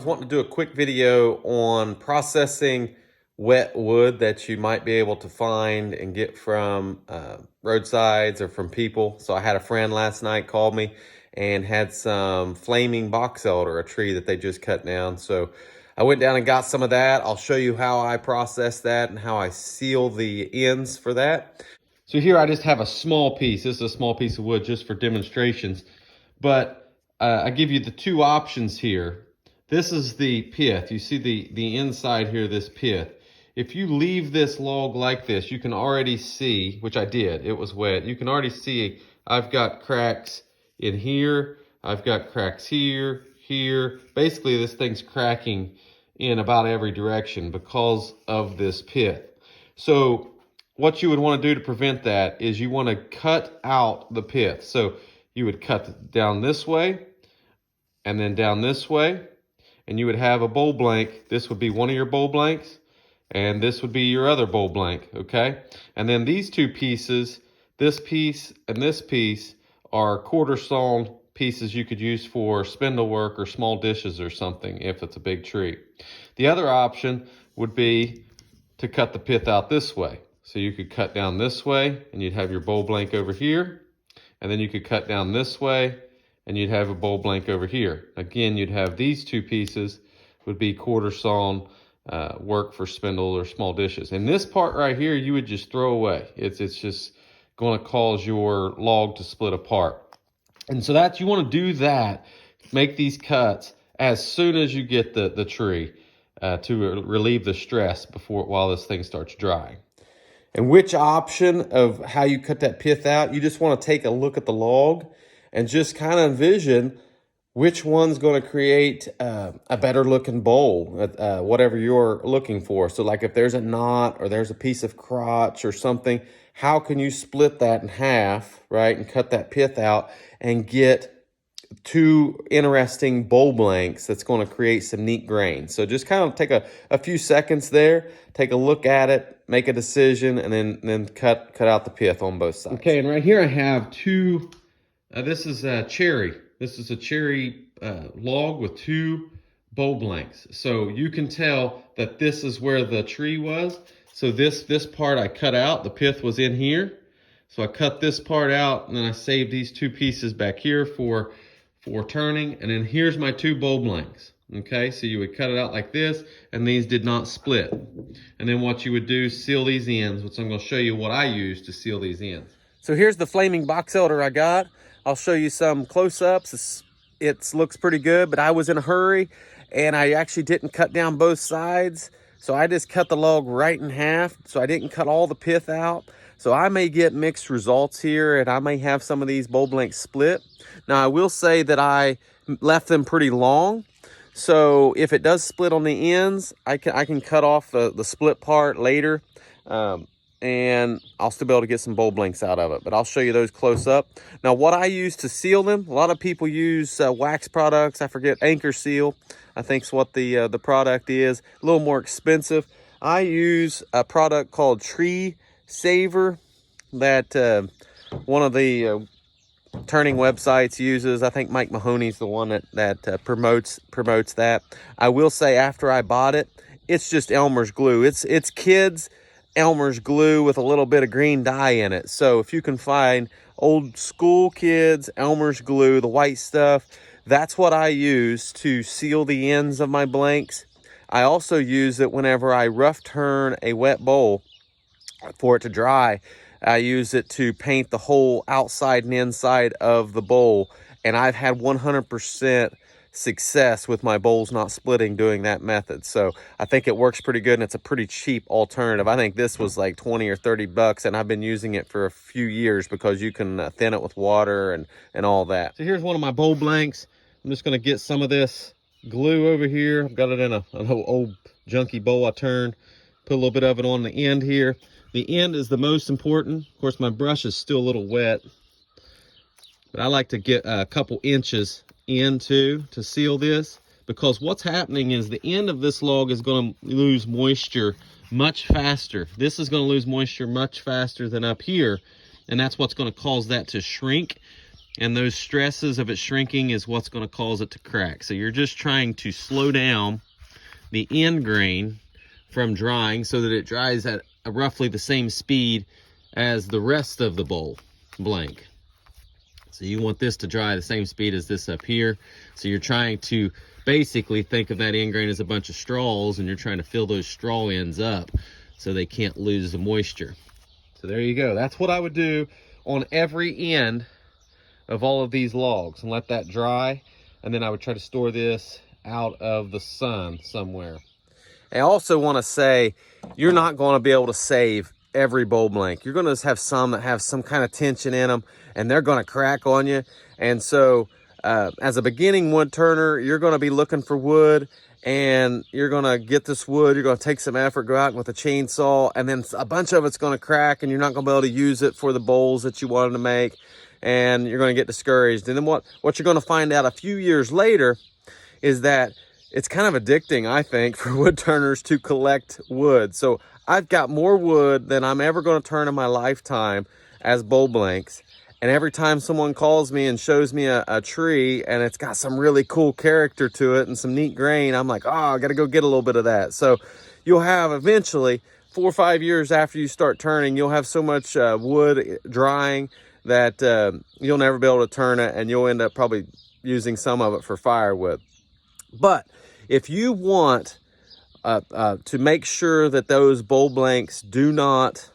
was wanting to do a quick video on processing wet wood that you might be able to find and get from roadsides or from people. So I had a friend last night called me and had some flaming box elder, a tree that they just cut down. So I went down and got some of that. I'll show you how I process that and how I seal the ends for that. So here I just have a small piece. This is a small piece of wood just for demonstrations. But I give you the two options here. This is the pith. You see the inside here, this pith. If you leave this log like this, you can already see, which I did, it was wet. You can already see I've got cracks in here. I've got cracks here, here. Basically, this thing's cracking in about every direction because of this pith. So what you would want to do to prevent that is you want to cut out the pith. So you would cut down this way and then down this way, and you would have a bowl blank. This would be one of your bowl blanks, and this would be your other bowl blank, okay? And then these two pieces, this piece and this piece, are quarter sawn pieces you could use for spindle work or small dishes or something if it's a big tree. The other option would be to cut the pith out this way. So you could cut down this way and you'd have your bowl blank over here. And then you could cut down this way and you'd have a bowl blank over here. Again, you'd have these two pieces would be quarter sawn work for spindle or small dishes. And this part right here, you would just throw away. It's just going to cause your log to split apart. And so you want to do that, make these cuts as soon as you get the tree to relieve the stress while this thing starts drying. And which option of how you cut that pith out, you just want to take a look at the log and just kind of envision which one's going to create a better looking bowl, whatever you're looking for. So like if there's a knot or there's a piece of crotch or something, how can you split that in half, right? And cut that pith out and get two interesting bowl blanks that's going to create some neat grain. So just kind of take a few seconds there, take a look at it, make a decision, and then cut out the pith on both sides. Okay, and right here I have two, this is a cherry. This is a cherry log with two bowl blanks. So you can tell that this is where the tree was. So this part I cut out, the pith was in here. So I cut this part out and then I saved these two pieces back here for turning. And then here's my two bowl blanks. Okay, so you would cut it out like this and these did not split. And then what you would do is seal these ends, which I'm going to show you what I use to seal these ends. So here's the flaming box elder I got. I'll show you some close-ups. It looks pretty good, but I was in a hurry and I actually didn't cut down both sides. So I just cut the log right in half. So I didn't cut all the pith out. So I may get mixed results here and I may have some of these bowl blanks split. Now I will say that I left them pretty long. So if it does split on the ends, I can cut off the split part later. And I'll still be able to get some bowl blanks out of it, but I'll show you those close up. Now what I use to seal them, a lot of people use wax products. I forget, Anchor Seal, I think is what the product is. A little more expensive. I use a product called Tree Saver that one of the turning websites uses. I think Mike Mahoney's the one that promotes that. I will say after I bought it, it's just Elmer's glue. It's kids Elmer's glue with a little bit of green dye in it. So if you can find old school kids Elmer's glue, the white stuff, that's what I use to seal the ends of my blanks. I also use it whenever I rough turn a wet bowl for it to dry. I use it to paint the whole outside and inside of the bowl, and I've had 100% success with my bowls not splitting doing that method. So I think it works pretty good, and it's a pretty cheap alternative. I think this was like 20 or 30 bucks, and I've been using it for a few years because you can thin it with water and all that. So here's one of my bowl blanks. I'm just going to get some of this glue over here. I've got it in an old junky bowl I turned. Put a little bit of it on the end here. The end is the most important. Of course, my brush is still a little wet, but I like to get a couple inches into to seal this, because what's happening is the end of this log is going to lose moisture much faster. This is going to lose moisture much faster than up here, and that's what's going to cause that to shrink. and those stresses of it shrinking is what's going to cause it to crack. So you're just trying to slow down the end grain from drying so that it dries at roughly the same speed as the rest of the bowl blank. So you want this to dry the same speed as this up here. So you're trying to basically think of that end grain as a bunch of straws, and you're trying to fill those straw ends up so they can't lose the moisture. So there you go. That's what I would do on every end of all of these logs, and let that dry. And then I would try to store this out of the sun somewhere. I also want to say, you're not going to be able to save every bowl blank. You're going to have some that have some kind of tension in them, and they're going to crack on you. And so as a beginning wood turner, you're going to be looking for wood, and you're going to get this wood. You're going to take some effort, go out with a chainsaw, and then a bunch of it's going to crack, and you're not going to be able to use it for the bowls that you wanted to make, and you're going to get discouraged. And then what you're going to find out a few years later is that it's kind of addicting, I think, for wood turners to collect wood. So I've got more wood than I'm ever going to turn in my lifetime as bowl blanks. And every time someone calls me and shows me a tree and it's got some really cool character to it and some neat grain, I'm like, oh, I got to go get a little bit of that. So you'll have eventually 4 or 5 years after you start turning, you'll have so much wood drying that you'll never be able to turn it, and you'll end up probably using some of it for firewood. But if you want to make sure that those bowl blanks do not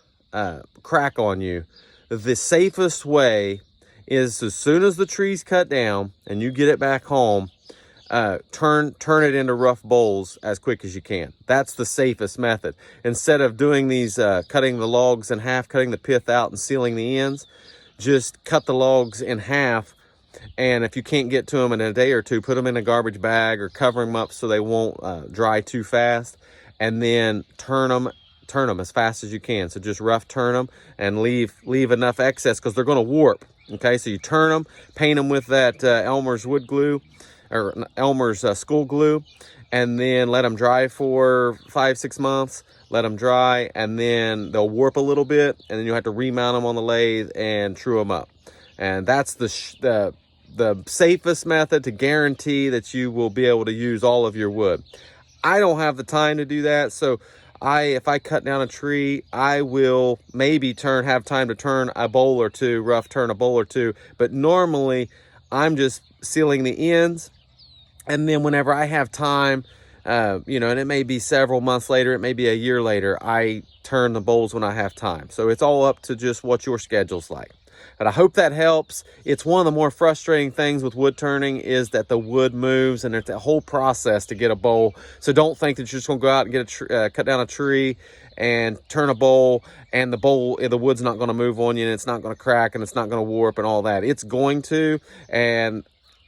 crack on you, the safest way is, as soon as the tree's cut down and you get it back home, turn it into rough bowls as quick as you can. That's the safest method. Instead of doing these, cutting the logs in half, cutting the pith out and sealing the ends, just cut the logs in half. And if you can't get to them in a day or two, put them in a garbage bag or cover them up so they won't dry too fast. And then turn them as fast as you can. So just rough turn them and leave enough excess, because they're going to warp. Okay, so you turn them, paint them with that Elmer's wood glue, or Elmer's school glue, and then let them dry for 5-6 months. Let them dry, and then they'll warp a little bit, and then you have to remount them on the lathe and true them up. And that's the safest method to guarantee that you will be able to use all of your wood. I don't have the time to do that, so if I cut down a tree, I will maybe have time to turn a bowl or two, rough turn a bowl or two, but normally I'm just sealing the ends. And then whenever I have time, and it may be several months later, it may be a year later, I turn the bowls when I have time. So it's all up to just what your schedule's like. But I hope that helps. It's one of the more frustrating things with wood turning is that the wood moves, and it's a whole process to get a bowl. So don't think that you're just going to go out and get cut down a tree and turn a bowl, and the wood's not going to move on you, and it's not going to crack, and it's not going to warp and all that. It's going to, and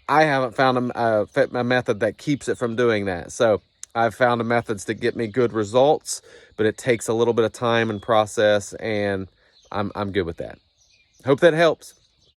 I haven't found a method that keeps it from doing that. So I've found methods that get me good results, but it takes a little bit of time and process, and I'm good with that. Hope that helps.